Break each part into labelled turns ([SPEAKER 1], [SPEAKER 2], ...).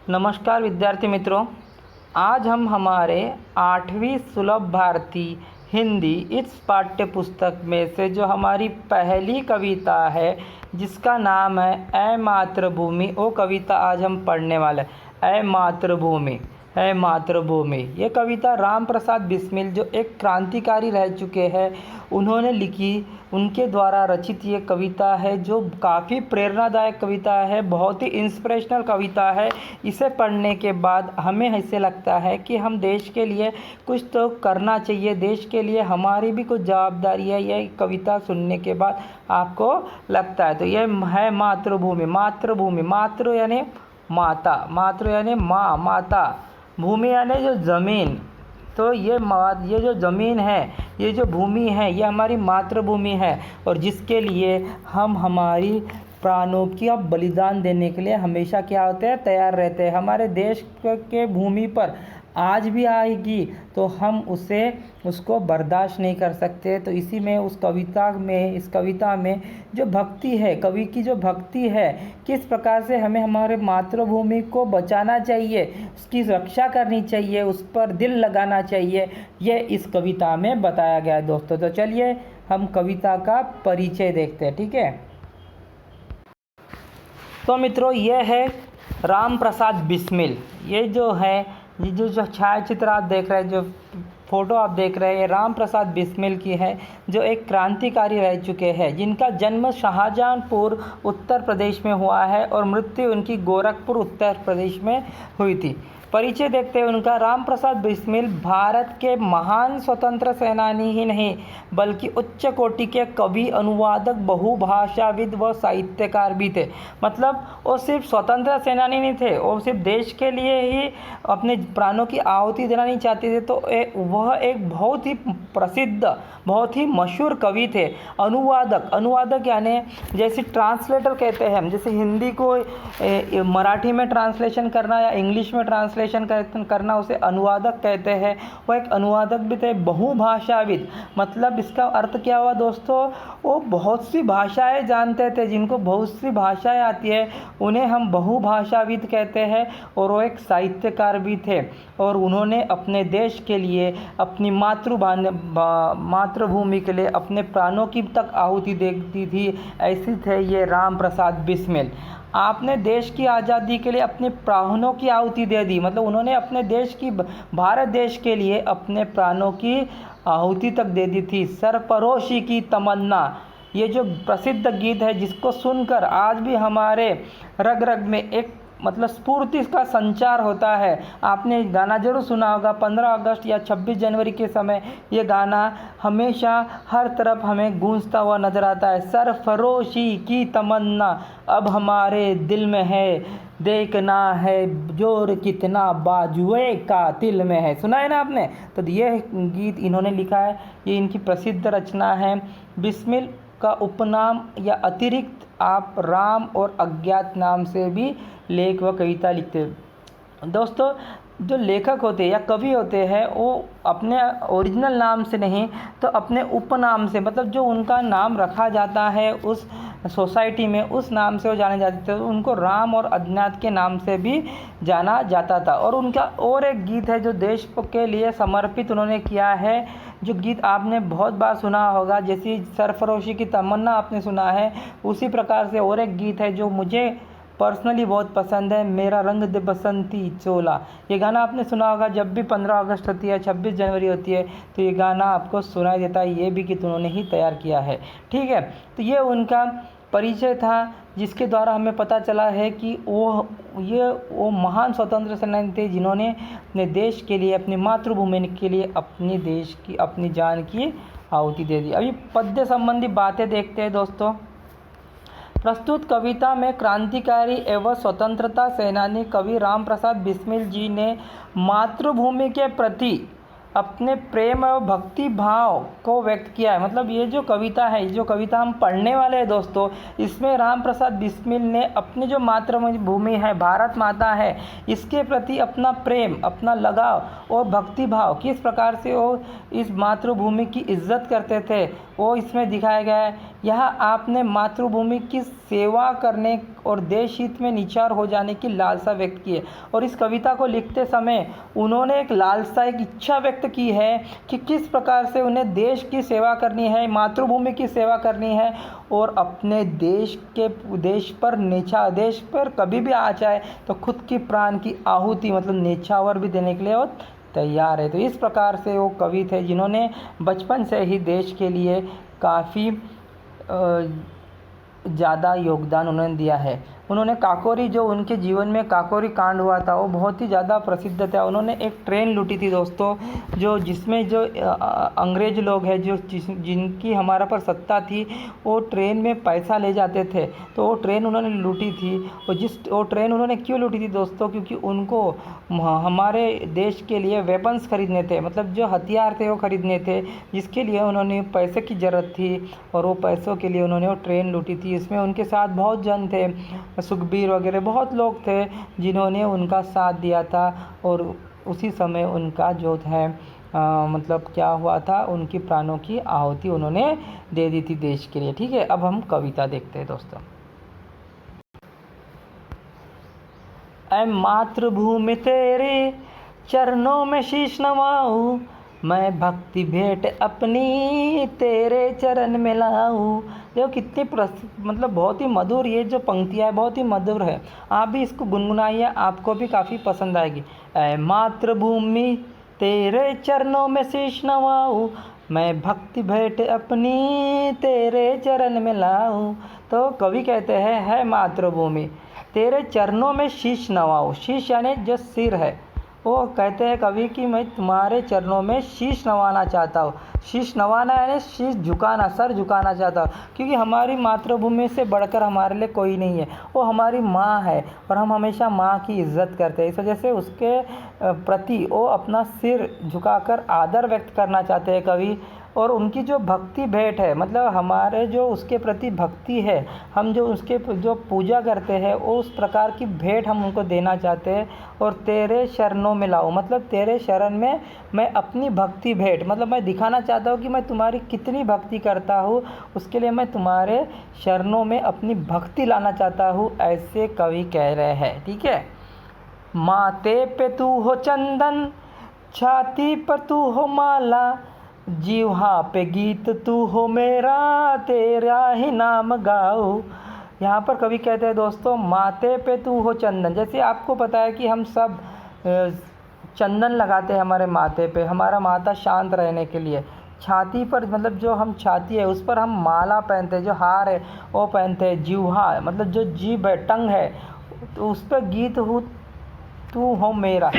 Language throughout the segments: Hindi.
[SPEAKER 1] नमस्कार विद्यार्थी मित्रों, आज हम हमारे 8वीं सुलभ भारती हिंदी इस पाठ्य पुस्तक में से जो हमारी पहली कविता है जिसका नाम है ऐ मातृभूमि, वो कविता आज हम पढ़ने वाले हैं। ऐ मातृभूमि, है मातृभूमि। ये कविता राम प्रसाद बिस्मिल जो एक क्रांतिकारी रह चुके हैं, उन्होंने लिखी, उनके द्वारा रचित ये कविता है जो काफ़ी प्रेरणादायक कविता है, बहुत ही इंस्पिरेशनल कविता है। इसे पढ़ने के बाद हमें ऐसे लगता है कि हम देश के लिए कुछ तो करना चाहिए, देश के लिए हमारी भी कुछ जवाबदारी है। ये कविता सुनने के बाद आपको लगता है तो ये है मातृभूमि। मातृभूमि, मातृ यानी माता, मातृ यानी माँ, माता, भूमि यानी जो ज़मीन। तो ये जो ज़मीन है, ये जो भूमि है, ये हमारी मातृभूमि है और जिसके लिए हम हमारी प्राणों की अब बलिदान देने के लिए हमेशा क्या होते हैं, तैयार रहते हैं। हमारे देश के भूमि पर आज भी आएगी तो हम उसको बर्दाश्त नहीं कर सकते। तो इसी में इस कविता में जो भक्ति है, कवि की जो भक्ति है, किस प्रकार से हमें हमारे मातृभूमि को बचाना चाहिए, उसकी रक्षा करनी चाहिए, उस पर दिल लगाना चाहिए, ये इस कविता में बताया गया है दोस्तों। तो चलिए हम कविता का परिचय देखते हैं, ठीक है। तो मित्रों, ये है राम प्रसाद बिस्मिल। ये जो छायाचित्र आप देख रहे हैं, जो फ़ोटो आप देख रहे हैं, ये राम प्रसाद बिस्मिल की है, जो एक क्रांतिकारी रह चुके हैं, जिनका जन्म शाहजहांपुर उत्तर प्रदेश में हुआ है और मृत्यु उनकी गोरखपुर उत्तर प्रदेश में हुई थी। परिचय देखते हैं उनका। राम प्रसाद बिस्मिल भारत के महान स्वतंत्र सेनानी ही नहीं बल्कि उच्च कोटि के कवि, अनुवादक, बहुभाषाविद व साहित्यकार भी थे। मतलब वो सिर्फ स्वतंत्र सेनानी नहीं थे, वो सिर्फ देश के लिए ही अपने प्राणों की आहुति देना नहीं चाहते थे। तो वह एक बहुत ही प्रसिद्ध, बहुत ही मशहूर कवि थे। अनुवादक यानी जैसे ट्रांसलेटर कहते हैं हम, जैसे हिंदी को मराठी में ट्रांसलेशन करना या इंग्लिश में ट्रांसलेशन करना, उसे अनुवादक कहते हैं। वो एक अनुवादक भी थे। बहुभाषाविद मतलब इसका अर्थ क्या हुआ दोस्तों, वो बहुत सी भाषाएं जानते थे। जिनको बहुत सी भाषाएं आती है उन्हें हम बहुभाषाविद कहते हैं। और वो एक साहित्यकार भी थे और उन्होंने अपने देश के लिए, अपनी मातृभूमि के लिए अपने प्राणों की तक आहुति दे दी थी। ऐसे थे ये राम प्रसाद बिस्मिल। आपने देश की आज़ादी के लिए अपने प्राणों की आहुति दे दी। मतलब उन्होंने अपने देश की, भारत देश के लिए अपने प्राणों की आहुति तक दे दी थी। सरफरोशी की तमन्ना, ये जो प्रसिद्ध गीत है जिसको सुनकर आज भी हमारे रग रग में एक मतलब स्फूर्ति का संचार होता है। आपने गाना जरूर सुना होगा। 15 अगस्त या 26 जनवरी के समय ये गाना हमेशा हर तरफ हमें गूंजता हुआ नज़र आता है। सरफरोशी की तमन्ना अब हमारे दिल में है, देखना है जोर कितना बाजुए कातिल में है। सुना है ना आपने। तो ये गीत इन्होंने लिखा है, ये इनकी प्रसिद्ध रचना है। बिस्मिल का उपनाम या अतिरिक्त आप राम और अज्ञात नाम से भी लेख व कविता लिखते हैं। दोस्तों, जो लेखक होते हैं या कवि होते हैं वो अपने ओरिजिनल नाम से नहीं तो अपने उपनाम से, मतलब जो उनका नाम रखा जाता है उस सोसाइटी में, उस नाम से वो जाने जाते थे। तो उनको राम और अज्ञात के नाम से भी जाना जाता था। और उनका और एक गीत है जो देश के लिए समर्पित उन्होंने किया है, जो गीत आपने बहुत बार सुना होगा। जैसे सरफरोशी की तमन्ना आपने सुना है, उसी प्रकार से और एक गीत है जो मुझे पर्सनली बहुत पसंद है, मेरा रंग दे बसंती चोला। ये गाना आपने सुना होगा। जब भी 15 अगस्त होती है, 26 जनवरी होती है तो ये गाना आपको सुनाई देता है। ये भी गीत उन्होंने ही तैयार किया है, ठीक है। तो ये उनका परिचय था जिसके द्वारा हमें पता चला है कि वो महान स्वतंत्र सेनानी थे जिन्होंने अपने देश के लिए, अपनी मातृभूमि के लिए अपनी देश की, अपनी जान की आहुति दे दी। अभी पद्य संबंधी बातें देखते हैं दोस्तों। प्रस्तुत कविता में क्रांतिकारी एवं स्वतंत्रता सेनानी कवि राम प्रसाद बिस्मिल जी ने मातृभूमि के प्रति अपने प्रेम और भक्ति भाव को व्यक्त किया है। मतलब ये जो कविता है, जो कविता हम पढ़ने वाले हैं दोस्तों, इसमें राम प्रसाद बिस्मिल ने अपनी जो मातृभूमि है, भारत माता है, इसके प्रति अपना प्रेम, अपना लगाव और भक्ति भाव, किस प्रकार से वो इस मातृभूमि की इज्जत करते थे, वो इसमें दिखाया गया है। यहाँ आपने मातृभूमि की सेवा करने और देश हित में निचार हो जाने की लालसा व्यक्त की है। और इस कविता को लिखते समय उन्होंने एक लालसा, एक इच्छा व्यक्त की है कि किस प्रकार से उन्हें देश की सेवा करनी है, मातृभूमि की सेवा करनी है और अपने देश पर कभी भी आ जाए तो खुद की प्राण की आहुति मतलब न्यौछावर भी देने के लिए वो तैयार है। तो इस प्रकार से वो कवि थे जिन्होंने बचपन से ही देश के लिए काफ़ी ज़्यादा योगदान उन्होंने दिया है। उन्होंने काकोरी, जो उनके जीवन में काकोरी कांड हुआ था, वो बहुत ही ज़्यादा प्रसिद्ध था। उन्होंने एक ट्रेन लूटी थी दोस्तों, जिसमें अंग्रेज़ लोग हैं जिनकी हमारा पर सत्ता थी, वो ट्रेन में पैसा ले जाते थे, तो वो ट्रेन उन्होंने लूटी थी। और वो ट्रेन उन्होंने क्यों लूटी थी दोस्तों? क्योंकि उनको हमारे देश के लिए वेपन्स खरीदने थे, मतलब जो हथियार थे वो खरीदने थे, जिसके लिए उन्होंने पैसे की ज़रूरत थी और वो पैसों के लिए उन्होंने वो ट्रेन लूटी थी। इसमें उनके साथ बहुत जन थे, सुखबीर वगैरह बहुत लोग थे जिन्होंने उनका साथ दिया था। और उसी समय उनका जो है मतलब क्या हुआ था, उनकी प्राणों की आहुति उन्होंने दे दी थी देश के लिए। ठीक है, अब हम कविता देखते हैं दोस्तों। ऐ मातृभूमि तेरे चरणों में शीश नवाऊं, मैं भक्ति भेंट अपनी तेरे चरण में लाऊं। देखो कितनी मतलब बहुत ही मधुर ये जो पंक्तियाँ है, बहुत ही मधुर है। आप भी इसको गुनगुनाइए, आपको भी काफ़ी पसंद आएगी। ऐ मातृभूमि तेरे चरणों में शीश नवाऊं, मैं भक्ति भेंट अपनी तेरे चरण में लाऊं। तो कवि कहते हैं, है मातृभूमि तेरे चरणों में शीश नवाऊं। शीश यानी जो सिर है, वो कहते हैं कवि कि मैं तुम्हारे चरणों में शीश नवाना चाहता हूँ। शीश नवाना यानी शीश झुकाना, सर झुकाना चाहता हूँ, क्योंकि हमारी मातृभूमि से बढ़कर हमारे लिए कोई नहीं है। वो हमारी माँ है और हम हमेशा माँ की इज्जत करते हैं। इस वजह से उसके प्रति वो अपना सिर झुकाकर आदर व्यक्त करना चाहते हैं कवि। और उनकी जो भक्ति भेंट है, मतलब हमारे जो उसके प्रति भक्ति है, हम जो उसके जो पूजा करते हैं, वो उस प्रकार की भेंट हम उनको देना चाहते हैं। और तेरे शरणों में लाऊं, मतलब तेरे शरण में मैं अपनी भक्ति भेंट, मतलब मैं दिखाना चाहता हूँ कि मैं तुम्हारी कितनी भक्ति करता हूँ, उसके लिए मैं तुम्हारे शरणों में अपनी भक्ति लाना चाहता हूँ, ऐसे कवि कह रहे हैं। ठीक है। माथे पे तू हो चंदन, छाती पर तू हो माला, जीवा पे गीत तू हो मेरा, तेरा ही नाम गाओ। यहाँ पर कवि कहते हैं दोस्तों, माथे पे तू हो चंदन। जैसे आपको पता है कि हम सब चंदन लगाते हैं हमारे माथे पे, हमारा माथा शांत रहने के लिए। छाती पर, मतलब जो हम छाती है उस पर हम माला पहनते हैं, जो हार है वो पहनते हैं। जीवा मतलब जो जीभ है, टंग है, तो उस पर गीत हो तू हो मेरा।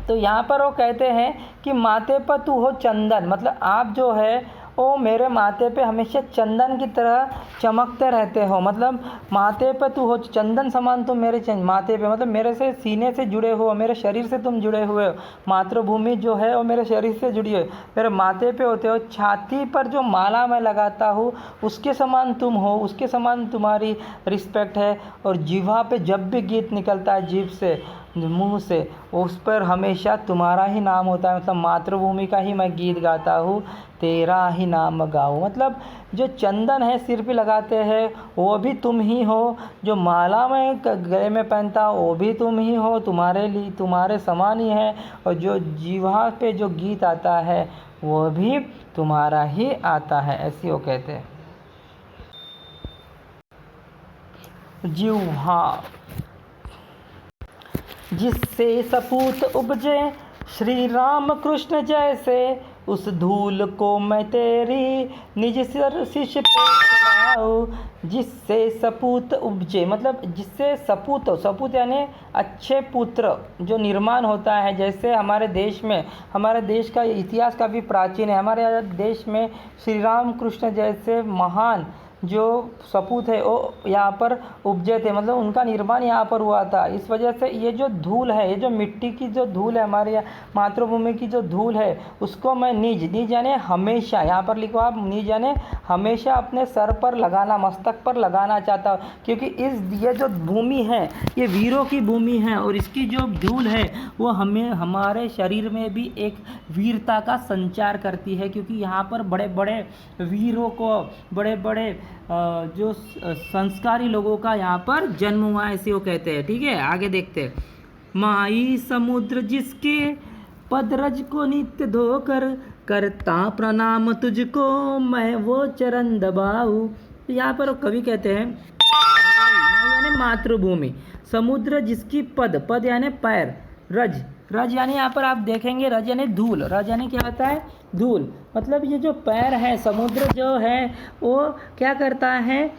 [SPEAKER 1] तो यहाँ पर वो कहते हैं कि माथे पर तू हो चंदन, मतलब आप जो है वो मेरे माथे पे हमेशा चंदन की तरह चमकते रहते हो। मतलब माथे पे तू हो चंदन समान, तुम मेरे माथे पे, मतलब मेरे से सीने से जुड़े हो, मेरे शरीर से तुम जुड़े हुए हो। मातृभूमि जो है वो मेरे शरीर से जुड़ी है, मेरे माथे पे होते हो। छाती पर जो माला मैं लगाता हूँ उसके समान तुम हो, उसके समान तुम्हारी रिस्पेक्ट है। और जीवा पे जब भी गीत निकलता है जीभ से, मुंह से, उस पर हमेशा तुम्हारा ही नाम होता है। मतलब मातृभूमि का ही मैं गीत गाता हूँ, तेरा ही नाम गाऊँ। मतलब जो चंदन है सिर पे लगाते हैं वो भी तुम ही हो, जो माला मैं गले में पहनता हूँ वो भी तुम ही हो, तुम्हारे लिए तुम्हारे समान ही है। और जो जीवा पे जो गीत आता है वो भी तुम्हारा ही आता है, ऐसी वो कहते हैं। जीवा जिससे सपूत उपजे श्री राम कृष्ण जैसे, उस धूल को मैं तेरी निज शिष्य पे चढ़ाऊं। जिससे सपूत उपजे, मतलब जिससे सपूत, सपूत यानी अच्छे पुत्र जो निर्माण होता है। जैसे हमारे देश में, हमारे देश का इतिहास काफ़ी प्राचीन है। हमारे देश में श्री राम कृष्ण जैसे महान जो सपूत है वो यहाँ पर उपजे थे, मतलब उनका निर्माण यहाँ पर हुआ था। इस वजह से ये जो धूल है, ये जो मिट्टी की जो धूल है, हमारे मातृभूमि की जो धूल है, उसको मैं निज यानी हमेशा, यहाँ पर लिखो आप, निज यानी हमेशा अपने सर पर लगाना, मस्तक पर लगाना चाहता हूँ, क्योंकि ये जो भूमि है ये वीरों की भूमि है, और इसकी जो धूल है वो हमें हमारे शरीर में भी एक वीरता का संचार करती है, क्योंकि यहाँ पर बड़े बड़े वीरों को, बड़े बड़े जो संस्कारी लोगों का यहाँ पर जन्म हुआ, ऐसे वो कहते हैं। ठीक है, आगे देखते हैं। माई समुद्र जिसके पदरज को नित्य धोकर, करता प्रणाम तुझको मैं वो चरण दबाऊं। तो यहाँ पर कवि कहते हैं माई यानी मातृभूमि, समुद्र जिसकी पद यानी पैर, रज यानी यहाँ पर आप देखेंगे रज यानी धूल, रज यानी क्या होता है, धूल, मतलब ये जो पैर है, समुद्र जो है वो क्या करता है,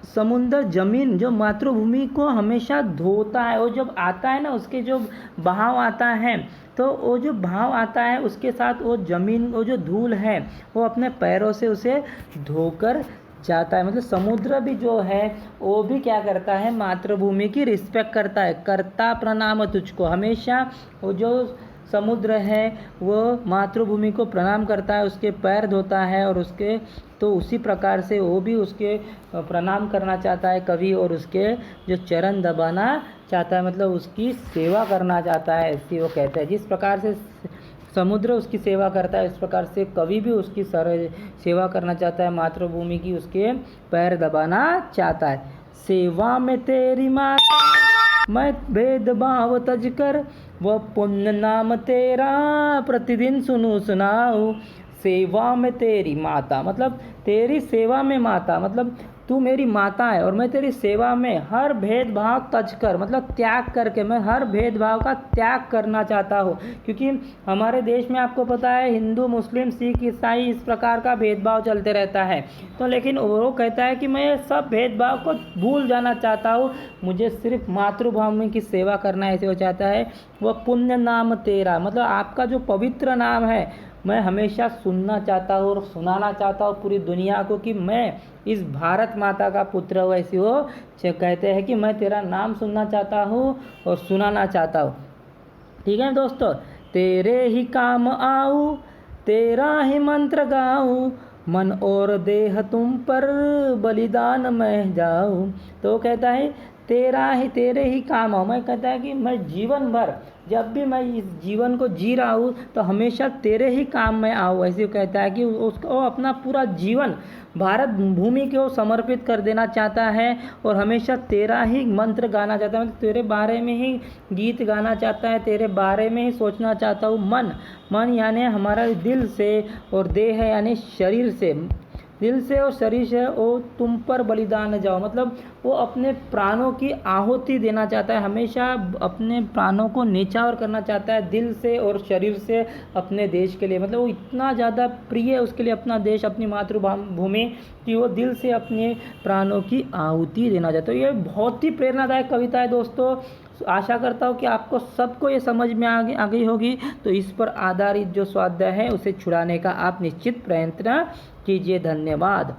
[SPEAKER 1] समुद्र जमीन जो मातृभूमि को हमेशा धोता है। वो जब आता है ना, उसके जो बहाव आता है, तो वो जो भाव आता है उसके साथ वो जमीन, वो जो धूल है वो अपने पैरों से उसे धोकर जाता है। मतलब समुद्र भी जो है वो भी क्या करता है, मातृभूमि की रिस्पेक्ट करता है, करता प्रणाम तुझको, हमेशा वो जो समुद्र है वो मातृभूमि को प्रणाम करता है, उसके पैर धोता है, और उसके तो उसी प्रकार से वो भी उसके प्रणाम करना चाहता है कवि, और उसके जो चरण दबाना चाहता है, मतलब उसकी सेवा करना चाहता है, ऐसी वो कहते हैं। जिस प्रकार से समुद्र उसकी सेवा करता है, इस प्रकार से कवि भी उसकी सेवा करना चाहता है, मातृभूमि की उसके पैर दबाना चाहता है। सेवा में तेरी माता मैं भेदभाव तज कर, वह पुण्य नाम तेरा प्रतिदिन सुनूं सुनाऊं। सेवा में तेरी माता, मतलब तेरी सेवा में माता, मतलब तू मेरी माता है और मैं तेरी सेवा में हर भेदभाव तज कर, मतलब त्याग करके, मैं हर भेदभाव का त्याग करना चाहता हूँ। क्योंकि हमारे देश में आपको पता है हिंदू, मुस्लिम, सिख, ईसाई इस प्रकार का भेदभाव चलते रहता है, तो लेकिन वो कहता है कि मैं सब भेदभाव को भूल जाना चाहता हूँ, मुझे सिर्फ मातृभूमि की सेवा करना ऐसे हो चाहता है। वह पुण्य नाम तेरा, मतलब आपका जो पवित्र नाम है मैं हमेशा सुनना चाहता हूँ और सुनाना चाहता हूँ पूरी दुनिया को कि मैं इस भारत माता का पुत्र हूँ, ऐसी वो कहते हैं कि मैं तेरा नाम सुनना चाहता हूँ और सुनाना चाहता हूँ। ठीक है दोस्तों, तेरे ही काम आऊँ, तेरा ही मंत्र गाऊँ, मन और देह तुम पर बलिदान मैं जाऊँ। तो कहता है तेरे ही काम आऊँ, मैं कहता है कि मैं जीवन भर जब भी मैं इस जीवन को जी रहा हूँ तो हमेशा तेरे ही काम में आऊँ, ऐसे कहता है कि उसको अपना पूरा जीवन भारत भूमि को समर्पित कर देना चाहता है और हमेशा तेरा ही मंत्र गाना चाहता है, मतलब तेरे बारे में ही गीत गाना चाहता है, तेरे बारे में ही सोचना चाहता हूँ। मन यानी हमारा दिल से, और देह यानी शरीर से, दिल से और शरीर से वो तुम पर बलिदान जाओ, मतलब वो अपने प्राणों की आहुति देना चाहता है, हमेशा अपने प्राणों को न्यौछावर करना चाहता है दिल से और शरीर से अपने देश के लिए। मतलब वो इतना ज़्यादा प्रिय है उसके लिए अपना देश, अपनी मातृभूमि, कि वो दिल से अपने प्राणों की आहुति देना चाहता है। ये बहुत ही प्रेरणादायक कविता है दोस्तों। आशा करता हूँ कि आपको सबको ये समझ में आ गई होगी। तो इस पर आधारित जो स्वाध्याय है उसे छुड़ाने का आप निश्चित प्रयत्न कीजिए। धन्यवाद।